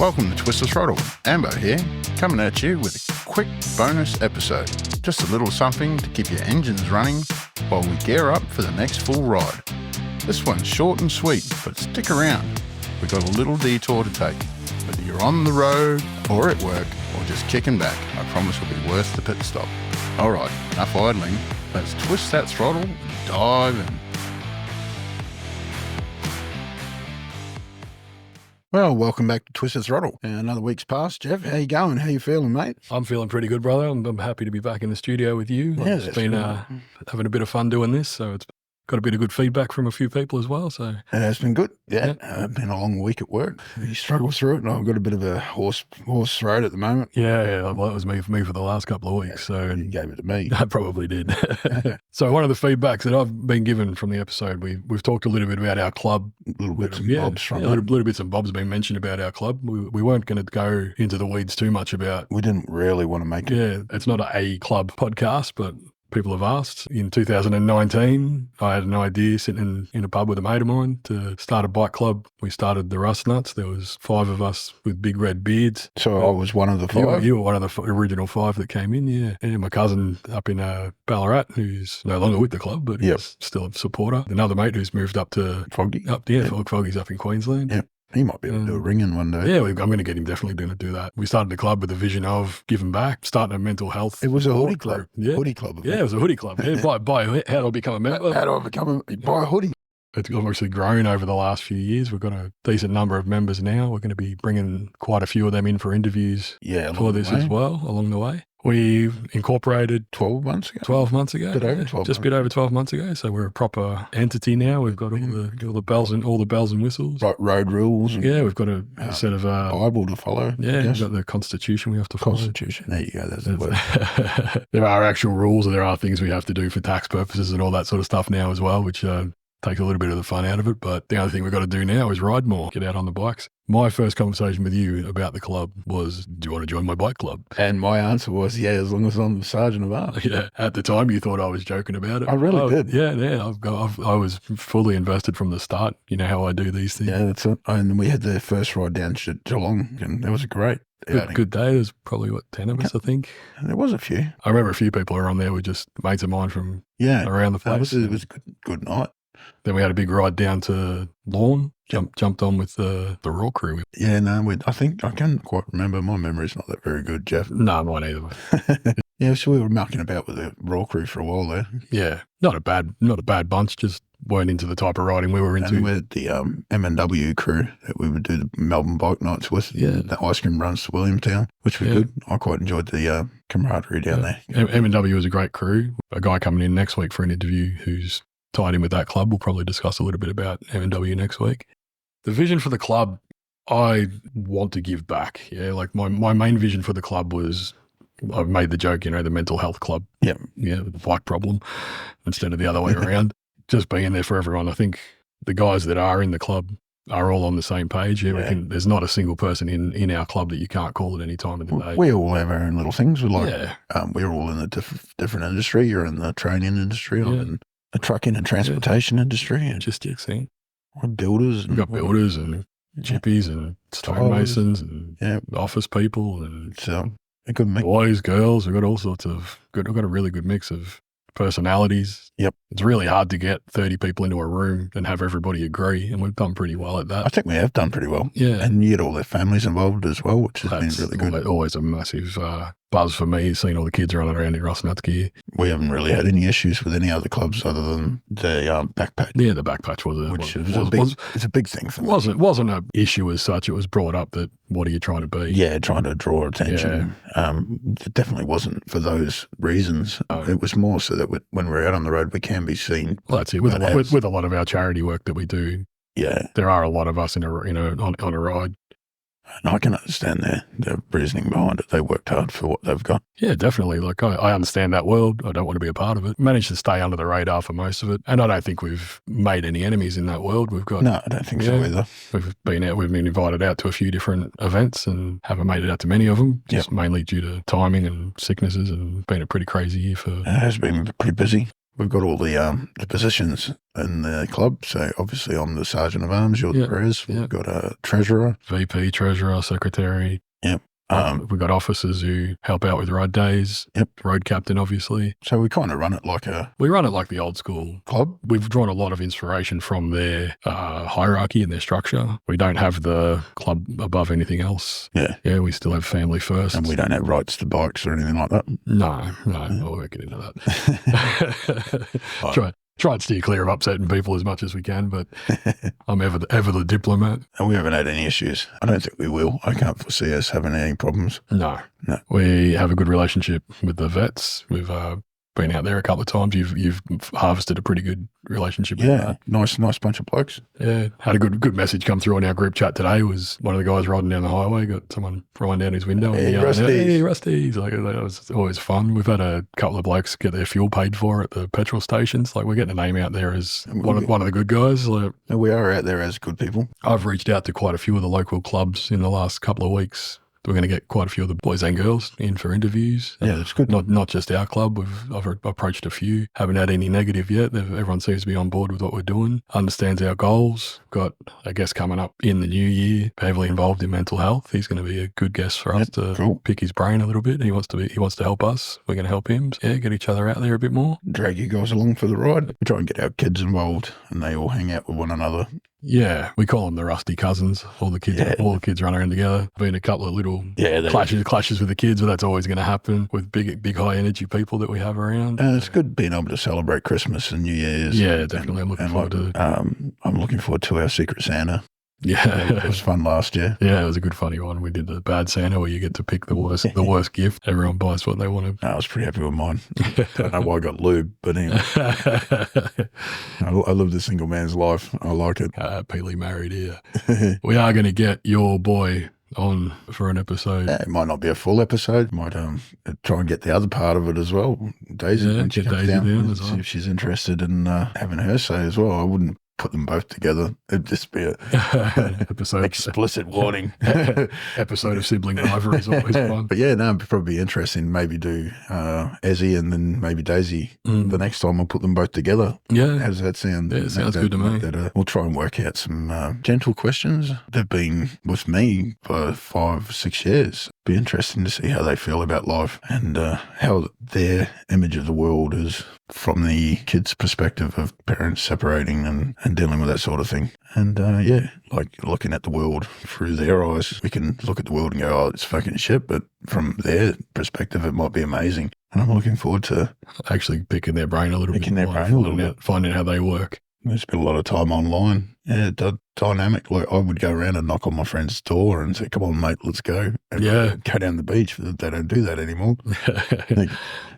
Welcome to Twist the Throttle. Ambo here, coming at you with a quick bonus episode. Just a little something to keep your engines running while we gear up for the next full ride. This one's short and sweet, but stick around. We've got a little detour to take. Whether you're on the road or at work or just kicking back, I promise it'll be worth the pit stop. Alright, enough idling. Let's twist that throttle and dive in. Well, welcome back to Twisted Throttle. Another week's passed. Jeff, how you going? How you feeling, mate? I'm feeling pretty good, brother. I'm happy to be back in the studio with you. Yeah, I've been having a bit of fun doing this, so it's got a bit of good feedback from a few people as well. So it has been good. Yeah. Been a long week at work. You struggle through it, and I've got a bit of a horse throat at the moment. Yeah. Well, that was me for the last couple of weeks. So you gave it to me. I probably did. So one of the feedbacks that I've been given from the episode, we've talked a little bit about our club. Little bits and bobs from little bits and bobs have been mentioned about our club. We weren't going to go into the weeds too much about. We didn't really want to make it. Yeah, it's not a club podcast, but people have asked. In 2019, I had an idea sitting in a pub with a mate of mine to start a bike club. We started the Rustnuts. There was 5 of us with big red beards. So I was one of the 5? You were one of the original 5 that came in, yeah. And my cousin up in Ballarat, who's no longer with the club, but he's still a supporter. Another mate who's moved up to Foggy. Foggy's up in Queensland. Yep. He might be able to do a ring-in one day. Yeah, I'm going to get him definitely going to do that. We started the club with a vision of giving back, starting a mental health. It was a hoodie club. Yeah. Hoodie club. Yeah, it was a hoodie club. Yeah, how do I become a member? How do I buy a hoodie? It's obviously grown over the last few years. We've got a decent number of members now. We're going to be bringing quite a few of them in for interviews for this as well along the way. We incorporated 12 months ago. 12 months ago. Just bit over 12 months ago. So we're a proper entity now. We've got all the bells and whistles. Right, road rules. Yeah, we've got a set of Bible to follow. Yeah, we've got the Constitution we have to follow. Constitution. There you go. That's the word. There are actual rules, and there are things we have to do for tax purposes and all that sort of stuff now as well, which takes a little bit of the fun out of it. But the only thing we've got to do now is ride more, get out on the bikes. My first conversation with you about the club was, do you want to join my bike club? And my answer was, yeah, as long as I'm the sergeant of arms. Yeah. At the time, you thought I was joking about it. I really did. Yeah. I was fully invested from the start. You know how I do these things. Yeah, that's it. And we had the first ride down to Geelong, and it was a great Good day. There's probably, 10 of us, I think. There was a few. I remember a few people were on there with just mates of mine from around the place. It was a good night. Then we had a big ride down to Lawn, jumped on with the Raw crew. Yeah, no, I think I can't quite remember. My memory's not that very good, Jeff. No, mine either. Yeah, so we were mucking about with the Raw crew for a while there. Yeah, not a bad bunch, just weren't into the type of riding we were into. And we had the M&W crew that we would do the Melbourne bike nights with, the ice cream runs to Williamstown, which was good. I quite enjoyed the camaraderie down there. M&W was a great crew. A guy coming in next week for an interview who's tied in with that club. We'll probably discuss a little bit about M&W next week. The vision for the club, I want to give back. Yeah, like my main vision for the club was, I've made the joke, the mental health club. Yeah. Yeah, the bike problem instead of the other way around. Just being there for everyone. I think the guys that are in the club are all on the same page. There's not a single person in our club that you can't call at any time of the day. We all have our own little things. We're all in a different industry. You're in the training industry. I'm in the trucking and transportation industry. And just saying. We're builders. We've got builders and chippies and stonemasons and office people and a good mix. Boys, girls. We've got all sorts of we've got a really good mix of personalities. Yep. It's really hard to get 30 people into a room and have everybody agree, and we've done pretty well at that. I think we have done pretty well. Yeah. And you get all their families involved as well, which has been really good. Always a massive buzz for me, seeing all the kids running around in Rustnuts gear. We haven't really had any issues with any other clubs other than the back patch. Yeah, the back patch was it's a big thing for me. It wasn't an issue as such. It was brought up that, what are you trying to be? Yeah, trying to draw attention. Yeah. It definitely wasn't for those reasons. It was more so that when we're out on the road, we can be seen. Well, that's it. With a lot of our charity work that we do, there are a lot of us on a ride. And I can understand their reasoning behind it. They worked hard for what they've got. Yeah, definitely. Like, I understand that world. I don't want to be a part of it. Managed to stay under the radar for most of it. And I don't think we've made any enemies in that world. No, I don't think so either. We've been invited out to a few different events and haven't made it out to many of them, just mainly due to timing and sicknesses, and been a pretty crazy year It has been pretty busy. We've got all the positions in the club. So obviously I'm the Sergeant of Arms, you're the Prez. We've got a Treasurer. VP, Treasurer, Secretary. Yep. We've got officers who help out with road days. Yep. Road captain, obviously. So we kind of run it like We run it like the old school club. We've drawn a lot of inspiration from their hierarchy and their structure. We don't have the club above anything else. Yeah. Yeah, we still have family first. And we don't have rights to bikes or anything like that. No, I won't get into that. Try and steer clear of upsetting people as much as we can, but I'm ever the diplomat. And we haven't had any issues. I don't think we will. I can't foresee us having any problems. No. We have a good relationship with the vets. We've been out there a couple of times. You've harvested a pretty good relationship with that. Nice bunch of blokes. Yeah, had a good message come through on our group chat today. Was one of the guys riding down the highway, got someone rolling down his window. Hey, and Rusty. Hey, Rusty. Like, that was always fun. We've had a couple of blokes get their fuel paid for at the petrol stations. Like, we're getting a name out there as one of the good guys. Like, we are out there as good people. I've reached out to quite a few of the local clubs in the last couple of weeks. We're going to get quite a few of the boys and girls in for interviews. Yeah, that's good. Not just our club. I've approached a few. Haven't had any negative yet. Everyone seems to be on board with what we're doing. Understands our goals. Got a guest coming up in the new year, heavily involved in mental health. He's going to be a good guest for us to pick his brain a little bit. He wants to help us. We're going to help him. Yeah, get each other out there a bit more. Drag you guys along for the ride. We try and get our kids involved, and they all hang out with one another. Yeah, we call them the Rusty Cousins. All the kids run around together. Been a couple of little clashes with the kids, but that's always going to happen with big high energy people that we have around. And it's good being able to celebrate Christmas and New Year's. Yeah, definitely. I'm looking forward to. I'm looking forward to our Secret Santa. Yeah, it was fun last year. Yeah, it was a good funny one. We did the bad Santa where you get to pick the worst gift. Everyone buys what they want to. I was pretty happy with mine. I don't know why I got lube, but anyway. I live the single man's life. I like it. Happily married here. We are going to get your boy on for an episode. It might not be a full episode. Might try and get the other part of it as well. Daisy, when she comes down, see if she's interested in having her say as well. I wouldn't put them both together. It'd just be a episode explicit warning. Episode of sibling rivalry is always fun. But yeah, no, it'd probably be interesting. Maybe do Ezzy and then maybe Daisy. The next time we'll put them both together. Yeah. How does that sound? Yeah, it sounds good to me. We'll try and work out some gentle questions. They've been with me for 5-6 years. Be interesting to see how they feel about life and how their image of the world is from the kids' perspective of parents separating and dealing with that sort of thing. And like looking at the world through their eyes, we can look at the world and go, oh, it's fucking shit. But from their perspective, it might be amazing. And I'm looking forward to actually picking their brain a little bit. Finding how they work. We spend a lot of time online. Yeah, dynamic. Like I would go around and knock on my friend's door and say, "Come on, mate, let's go." And go down the beach. They don't do that anymore.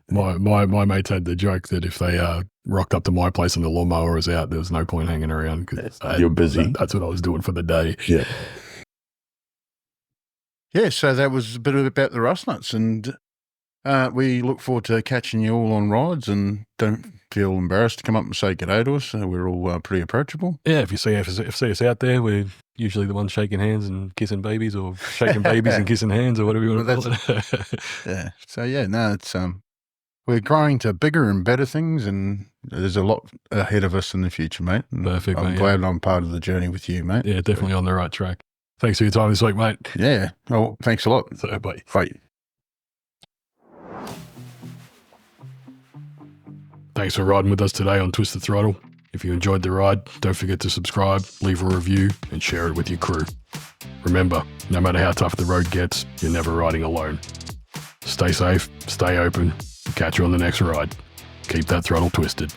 My mates had the joke that if they rocked up to my place and the lawnmower was out, there was no point hanging around because you're busy. That's what I was doing for the day. Yeah. Yeah. So that was a bit about the Rustnuts, and we look forward to catching you all on rides, and don't feel embarrassed to come up and say g'day to us. We're all pretty approachable. Yeah, if you see us out there, we're usually the ones shaking hands and kissing babies, or shaking babies and kissing hands, or whatever you want to call it. Yeah. So yeah, no, it's we're growing to bigger and better things, and there's a lot ahead of us in the future, mate. Perfect, I'm glad I'm part of the journey with you, mate. Yeah, definitely on the right track. Thanks for your time this week, mate. Yeah. Oh, thanks a lot. So, bye. Bye. Thanks for riding with us today on Twist the Throttle. If you enjoyed the ride, don't forget to subscribe, leave a review, and share it with your crew. Remember, no matter how tough the road gets, you're never riding alone. Stay safe, stay open, catch you on the next ride. Keep that throttle twisted.